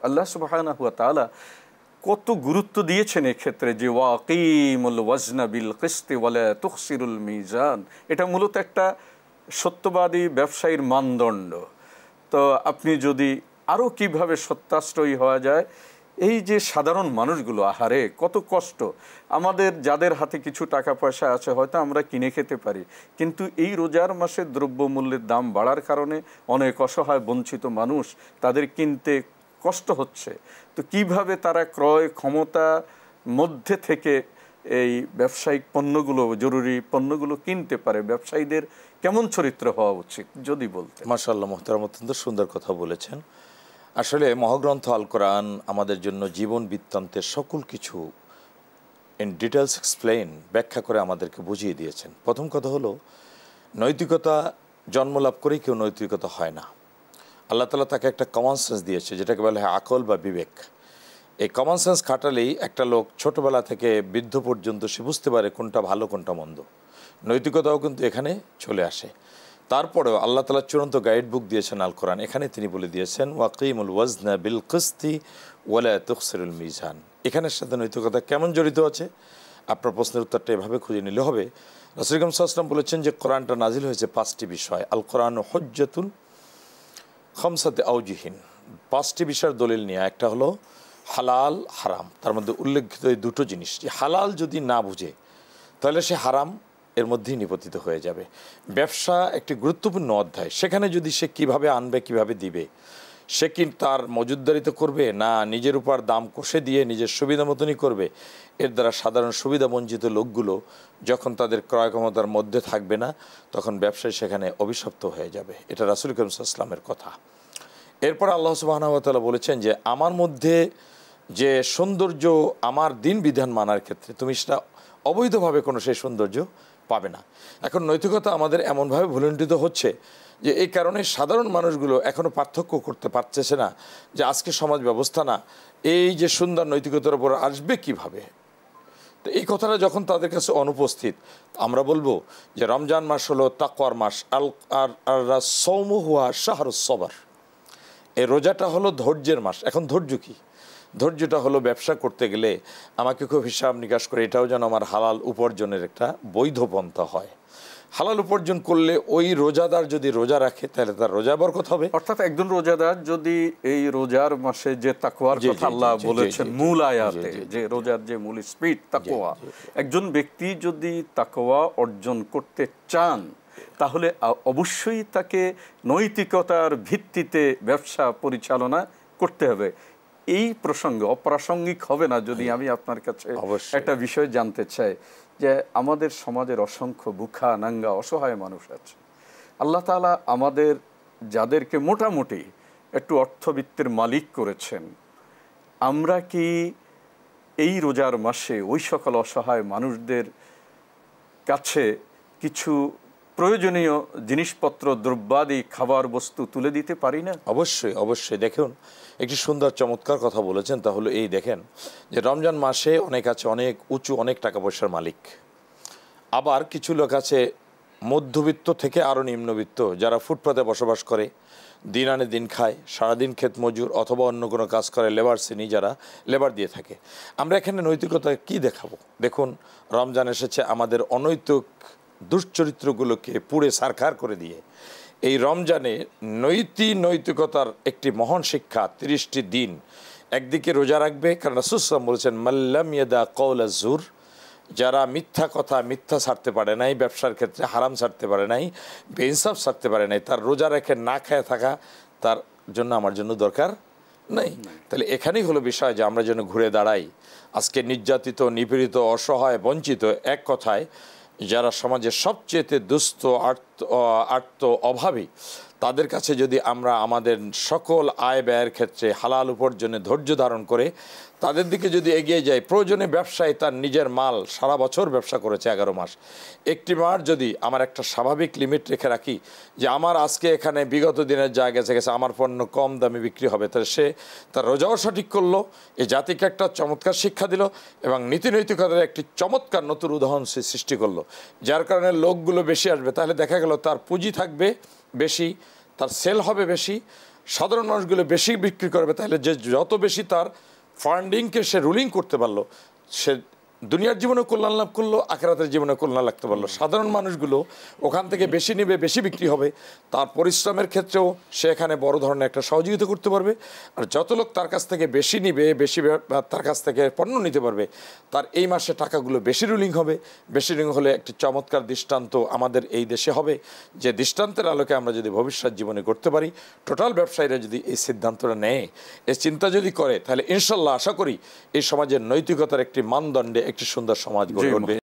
আল্লাহ সুবহানাহু ওয়া তাআলা কত গুরুত্ব দিয়েছেন এক্ষেত্রে, যে ওয়াকিমুল ওয়াজনা বিল কিসতি ওয়ালা তুখসিরুল মিজান। এটা মূলত একটা সত্যবাদী ব্যবসায়ীর মানদণ্ড। তো আপনি যদি আরও কিভাবে সত্যাশ্রয়ী হওয়া যায়, এই যে সাধারণ মানুষগুলো, আহারে কত কষ্ট আমাদের, যাদের হাতে কিছু টাকা পয়সা আছে হয়তো আমরা কিনে খেতে পারি, কিন্তু এই রোজার মাসে দ্রব্যমূল্যের দাম বাড়ার কারণে অনেক অসহায় বঞ্চিত মানুষ, তাদের কিনতে কষ্ট হচ্ছে। তো কিভাবে তারা ক্রয় ক্ষমতা মধ্যে থেকে এই ব্যবসায়িক পণ্যগুলো, জরুরি পণ্যগুলো কিনতে পারে, ব্যবসায়ীদের কেমন চরিত্র হওয়া উচিত যদি বলতে। মাশাআল্লাহ, মুহতারাম, অত্যন্ত সুন্দর কথা বলেছেন। আসলে মহাগ্রন্থ আল কোরআন আমাদের জন্য জীবন বৃত্তান্তের সকল কিছু ইন ডিটেলস এক্সপ্লেইন, ব্যাখ্যা করে আমাদেরকে বুঝিয়ে দিয়েছেন। প্রথম কথা হলো, নৈতিকতা জন্মলাভ করেই কেউ নৈতিকতা হয় না। আল্লাহ তাআলা তাকে একটা কমন সেন্স দিয়েছে, যেটাকে বলা হয় আকল বা বিবেক। এই কমন সেন্স খাটালেই একটা লোক ছোটবেলা থেকে বৃদ্ধ পর্যন্ত সে বুঝতে পারে কোনটা ভালো কোনটা মন্দ। নৈতিকতাও কিন্তু এখানে চলে আসে। তারপরেও আল্লাহ তাআলা চূড়ান্ত গাইড বুক দিয়েছেন আল কোরআন। এখানে তিনি বলে দিয়েছেন ওয়াকিমুল ওয়াজনা বিল কিসতি ওয়ালা তুখসিরুল মিজান। এখানের সাথে নৈতিকতা কেমন জড়িত আছে, আপনার প্রশ্নের উত্তরটা এভাবে খুঁজে নিলে হবে। রাসূল করিম সাল্লাল্লাহু আলাইহি ওয়াসাল্লাম বলেছেন যে কোরআনটা নাজিল হয়েছে 5টি বিষয়। আল কোরআন হুজ্জাতুন খামসাতে আওজিহিন, 5টি বিষয়ের দলিল নিয়ে। একটা হলো হালাল হারাম, তার মধ্যে উল্লেখিত এই দুটো জিনিস। যে হালাল যদি না বুঝে তাহলে সে হারাম এর মধ্যেই নিপতিত হয়ে যাবে। ব্যবসা একটি গুরুত্বপূর্ণ অধ্যায়, সেখানে যদি সে কিভাবে আনবে কিভাবে দিবে, সে কি তার মজুদদারিতে করবে না নিজের উপর দাম কষে দিয়ে নিজের সুবিধা মতনই করবে, এর দ্বারা সাধারণ সুবিধা বঞ্চিত লোকগুলো যখন তাদের ক্রয় ক্ষমতার মধ্যে থাকবে না, তখন ব্যবসায় সেখানে অভিশপ্ত হয়ে যাবে। এটা রাসূল করিম সাল্লাল্লাহু আলাইহি ওয়াসাল্লামের কথা। এরপর আল্লাহ সুবহানাহু ওয়া তাআলা বলেছেন যে আমার মধ্যে যে সৌন্দর্য আমার দিন বিধান মানার ক্ষেত্রে, তুমি সেটা অবৈধভাবে কোনো সেই সৌন্দর্য পাবে না। এখন নৈতিকতা আমাদের এমনভাবে ভুলুণ্ঠিত হচ্ছে যে এই কারণে সাধারণ মানুষগুলো এখনও পার্থক্য করতে পারতেছে না যে আজকে সমাজ ব্যবস্থা না এই যে সুন্দর নৈতিকতার উপর আসবে কিভাবে। তো এই কথাটা যখন তাদের কাছে অনুপস্থিত, আমরা বলবো যে রমজান মাস হলো তাকওয়ার মাস। আর সৌমু হুয়া শাহরুস সবর, এই রোজাটা হলো ধৈর্যের মাস। এখন ধৈর্য কি? ধৈর্যটা হলো ব্যবসা করতে গেলে আমাকে খুব হিসাব নিকাশ করে এটাও যেন আমার হালাল উপার্জনের একটা বৈধ পন্থা হয়। হালাল উপার্জন করলে ওই রোজাদার যদি রোজা রাখে তাহলে তার রোজা বরকত হবে। অর্থাৎ একজন রোজাদার যদি এই রোজার মাসে যে তাকওয়ার কথা আল্লাহ বলেছেন মূল আয়াতে, যে রোজার যে মূল স্পিরিট তাকওয়া, একজন ব্যক্তি যদি তাকওয়া অর্জন করতে চান তাহলে অবশ্যই তাকে নৈতিকতার ভিত্তিতে ব্যবসা পরিচালনা করতে হবে। এই প্রসঙ্গে অপ্রাসঙ্গিক হবে না যদি আমি আপনার কাছে একটা বিষয় জানতে চাই, যে আমাদের সমাজের অসংখ্য বুখা নাঙ্গা অসহায় মানুষ আছে। আল্লাহ তাআলা আমাদের যাদেরকে মোটামুটি একটু অর্থবিত্তের মালিক করেছেন, আমরা কি এই রোজার মাসে ওই সকল অসহায় মানুষদের কাছে কিছু প্রয়োজনীয় জিনিসপত্র, দ্রব্যাদি, খাবার বস্তু তুলে দিতে পারি না? অবশ্যই অবশ্যই। দেখুন, একটি সুন্দর চমৎকার কথা বলেছেন। তাহলে এই দেখেন যে রমজান মাসে অনেক আছে অনেক উঁচু অনেক টাকা পয়সার মালিক, আবার কিছু লোক আছে মধ্যবিত্ত থেকে আরও নিম্নবিত্ত, যারা ফুটপাতে বসবাস করে, দিন আনে দিন খায়, সারাদিন ক্ষেত মজুর অথবা অন্য কোনো কাজ করে, লেবার শ্রেণী যারা লেবার দিয়ে থাকে। আমরা এখানে নৈতিকতা কি দেখাবো? দেখুন, রমজান এসেছে আমাদের অনৈতিক দুশ্চরিত্রগুলোকে পুড়ে সারখার করে দিয়ে এই রমজানে নৈতিকতার একটি মহান শিক্ষা 30টি দিন একদিকে রোজা রাখবে। কারণ রাসূল সাল্লাল্লাহু আলাইহি ওয়াসাল্লাম বলেছেন মাল্লাম ইয়াদা কাওলা যুর, যারা মিথ্যা কথা মিথ্যা ছাড়তে পারে নাই, ব্যবসার ক্ষেত্রে হারাম ছাড়তে পারে নাই, বেইনসাফ ছাড়তে পারে নাই, তার রোজা রেখে না খেয়ে থাকা তার জন্য আমার জন্য দরকার নাই। তাহলে এখানেই হলো বিষয় যে আমরা যেন ঘুরে দাঁড়াই। আজকে নির্যাতিত, নিপীড়িত, অসহায়, বঞ্চিত, এক কথায় যারা সমাজের সবচেয়ে দুস্থ আর্ত অভাবী, তাদের কাছে যদি আমরা আমাদের সকল আয় ব্যয়ের ক্ষেত্রে হালাল উপার্জনে ধৈর্য ধারণ করে তাদের দিকে যদি এগিয়ে যাই, প্রয়োজনে ব্যবসায়ী তার নিজের মাল সারা বছর ব্যবসা করেছে 11 মাস, একটি মাস যদি আমার একটা স্বাভাবিক লিমিট রেখে রাখি যে আমার আজকে এখানে বিগত দিনের যা গেছে আমার পণ্য কম দামে বিক্রি হবে, তাহলে সে তার রোজাও সঠিক করলো, এই জাতিকে একটা চমৎকার শিক্ষা দিল এবং নীতিনৈতিকতার একটি চমৎকার নতুন উদাহরণ সে সৃষ্টি করলো, যার কারণে লোকগুলো বেশি আসবে। তাহলে দেখা গেল তার পুঁজি থাকবে বেশি, তার সেল হবে বেশি, সাধারণ মানুষগুলো বেশি বিক্রি করবে, তাহলে যে যত বেশি তার ফান্ডিংকে সে রুলিং করতে পারলো, সে দুনিয়ার জীবনে কল্যাণ লাভ করলো, আখিরাতের জীবনে কল্যাণ লাগতে পারলো। সাধারণ মানুষগুলো ওখান থেকে বেশি নেবে, বেশি বিক্রি হবে, তার পরিশ্রমের ক্ষেত্রেও সে এখানে বড় ধরনের একটা সহযোগিতা করতে পারবে। আর যত লোক তার কাছ থেকে বেশি নিবে, বেশি তার কাছ থেকে পণ্য নিতে পারবে, তার এই মাসে টাকাগুলো বেশি রুলিং হবে। বেশি রুলিং হলে একটি চমৎকার দৃষ্টান্ত আমাদের এই দেশে হবে, যে দৃষ্টান্তের আলোকে আমরা যদি ভবিষ্যৎ জীবনে করতে পারি, টোটাল ব্যবসায়ীরা যদি এই সিদ্ধান্তটা নেয়, এই চিন্তা যদি করে, তাহলে ইনশাল্লাহ আশা করি এই সমাজের নৈতিকতার একটি মানদণ্ডে একটি সুন্দর সমাজ গড়ে উঠবে।